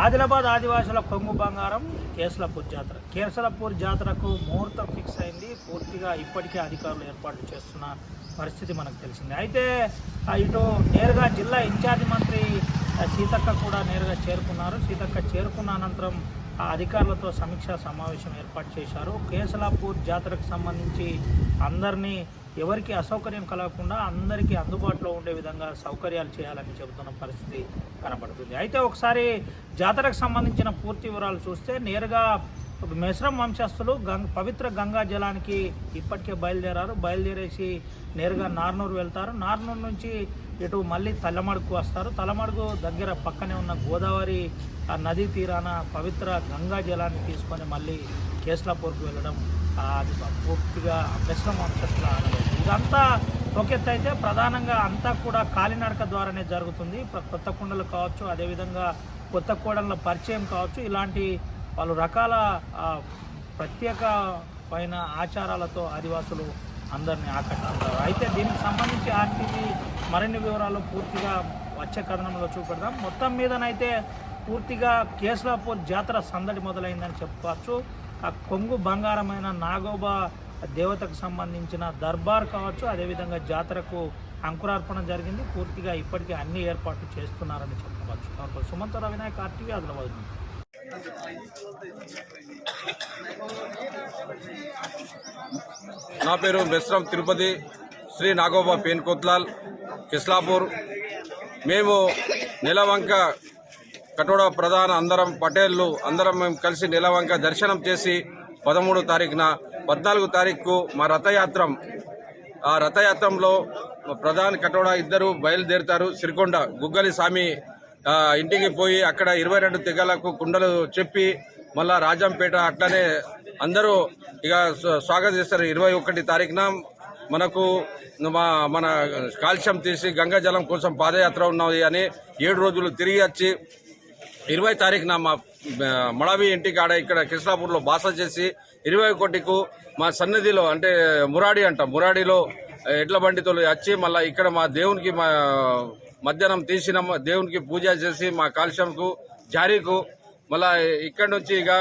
ఆదిలాబాద్ ఆదివాసుల కొంగు బంగారం కేసలపూర్ జాతరకు ముహూర్తం ఫిక్స్ అయింది. పూర్తిగా ఇప్పటికే అధికారులు ఏర్పాట్లు చేస్తున్న పరిస్థితి మనకు తెలిసింది. అయితే ఇటు నేరుగా జిల్లా ఇన్ఛార్జి మంత్రి సీతక్క కూడా నేరుగా చేరుకున్నారు. సీతక్క చేరుకున్న అనంతరం ఆ అధికారులతో సమీక్షా సమావేశం ఏర్పాటు చేశారు. కేసలాపూర్ జాతరకు సంబంధించి అందరినీ ఎవరికి అసౌకర్యం కలగకుండా అందరికీ అందుబాటులో ఉండే విధంగా సౌకర్యాలు చేయాలని చెబుతున్న పరిస్థితి కనబడుతుంది. అయితే ఒకసారి జాతరకు సంబంధించిన పూర్తి వివరాలు చూస్తే నేరుగా మెస్రం వంశస్థులు పవిత్ర గంగా జలానికి ఇప్పటికే బయలుదేరేసి నేరుగా నార్నూరు వెళ్తారు. నార్నూరు నుంచి ఇటు మళ్ళీ తలమడుగు వస్తారు. తలమడుగు దగ్గర పక్కనే ఉన్న గోదావరి నదీ తీరాన పవిత్ర గంగా జలాన్ని తీసుకొని మళ్ళీ కేసలాపూర్కు వెళ్ళడం అది పూర్తిగా మెస్రం వంశస్థుల ఆనవాయితీ. ఇదంతా ఒక ఎత్తు అయితే ప్రధానంగా అంతా కూడా కాలినడక ద్వారానే జరుగుతుంది. కొత్త కుండలు కావచ్చు, అదేవిధంగా కొత్త కోడళ్ళ పరిచయం కావచ్చు, ఇలాంటి పలు రకాల ప్రత్యేకమైన ఆచారాలతో ఆదివాసులు అందరినీ ఆకట్టుకుంటారు. అయితే దీనికి సంబంధించి ఆర్టీవీ మరిన్ని వివరాలు పూర్తిగా వచ్చే కథనంలో చూపెడదాం. మొత్తం మీదనైతే పూర్తిగా కేసలాపూర్ జాతర సందడి మొదలైందని చెప్పుకోవచ్చు. ఆ కొంగు బంగారమైన నాగోబా దేవతకు సంబంధించిన దర్బార్ కావచ్చు, అదేవిధంగా జాతరకు అంకురార్పణ జరిగింది. పూర్తిగా ఇప్పటికే అన్ని ఏర్పాట్లు చేస్తున్నారని చెప్పుకోవచ్చు. సుమంత రవినాయక్, ఆర్టీవీ, ఆదిలాబాద్. నా పేరు మెస్రం తిరుపతి శ్రీ నాగోబా పేన్ కోత్లాల్ కిస్లాపూర్. మేము నెలవంక కటోడా ప్రధాన అందరం పటేళ్లు అందరం మేము కలిసి నెలవంక దర్శనం చేసి 13వ తారీఖున 14వ తారీఖు మా రథయాత్రం. ఆ రథయాత్రంలో ప్రధాన కటోడా ఇద్దరు బయలుదేరుతారు. సిరికొండ గుగ్గలి స్వామి ఇంటికి పోయి అక్కడ 22 తెగలకు కుండలు చెప్పి మళ్ళా రాజంపేట అట్లనే అందరూ ఇక స్వాగతం చేస్తారు. 21 తారీఖున మనకు మన కాలుష్యం తీసి గంగా జలం కోసం పాదయాత్ర ఉన్నది అని 7 రోజులు తిరిగి వచ్చి 20 తారీఖున మా మడవి ఇంటికి ఆడ ఇక్కడ కృష్ణాపూర్లో బాస చేసి 21కు మా సన్నిధిలో అంటే మురాడిలో ఎడ్ల బండితో వచ్చి మళ్ళీ ఇక్కడ మా దేవునికి మా మధ్యాహ్నం తీసిన దేవునికి పూజ చేసి మా కాలుష్యంకు జారీకు మళ్ళా ఇక్కడి నుంచి ఇక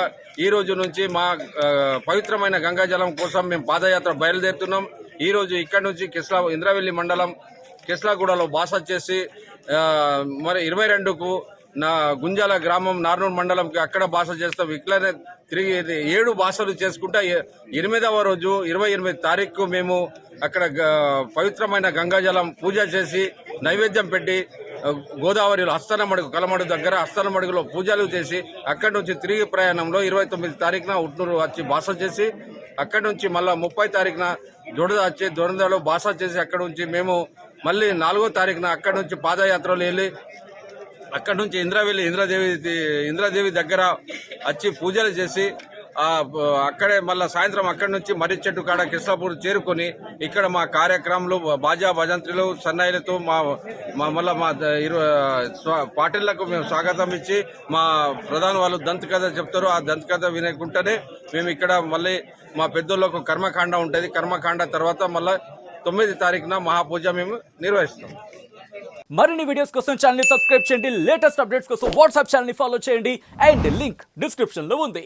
ఈ రోజు నుంచి మా పవిత్రమైన గంగాజలం కోసం మేము పాదయాత్ర బయలుదేరుతున్నాం. ఈ రోజు ఇక్కడి నుంచి ఇంద్రవెల్లి మండలం కిస్లాగూడలో బాస చేసి మరి 22కు నా గుంజాల గ్రామం నార్నూర్ మండలంకి అక్కడ బాస చేస్తాం. ఇట్లనే తిరిగి 7 బాసలు చేసుకుంటా 8వ రోజు 28 తారీఖు మేము అక్కడ పవిత్రమైన గంగాజలం పూజ చేసి నైవేద్యం పెట్టి గోదావరిలో హస్తనమడుగు కలమడుగు దగ్గర హస్తనమడుగులో పూజలు చేసి అక్కడి నుంచి తిరిగి ప్రయాణంలో 29 తారీఖున ఉట్నూరు వచ్చి బాస చేసి అక్కడి నుంచి మళ్ళీ 30 తారీఖున దొడదలో బాస చేసి అక్కడి నుంచి మేము మళ్ళీ 4వ తారీఖున అక్కడి నుంచి పాదయాత్రలో వెళ్ళి అక్కడి నుంచి ఇంద్రాదేవి దగ్గర వచ్చి పూజలు చేసి అక్కడే మళ్ళీ సాయంత్రం అక్కడి నుంచి మర్రి చెట్టు కాడ కృష్ణాపూర్ చేరుకొని ఇక్కడ మా కార్యక్రమాలు బాజా భజంత్రులు సన్నాయిలతో మళ్ళీ మా పార్టీలకు మేము స్వాగతం ఇచ్చి మా ప్రధాన వాళ్ళు దంతకథ చెప్తారు. ఆ దంతకథ వినకుండానే మేము ఇక్కడ మళ్ళీ మా పెద్దోళ్ళకు కర్మకాండ ఉంటుంది. కర్మకాండ తర్వాత మళ్ళీ 9వ తారీఖున మహాపూజ మేము నిర్వహిస్తాం. మరిన్ని వీడియోస్ కోసం ఛానల్ ని సబ్స్క్రైబ్ చేయండి. లేటెస్ట్ అప్డేట్స్ కోసం వాట్సాప్ ఛానల్ ని ఫాలో చేయండి. అండ్ లింక్ డిస్క్రిప్షన్ లో ఉంది.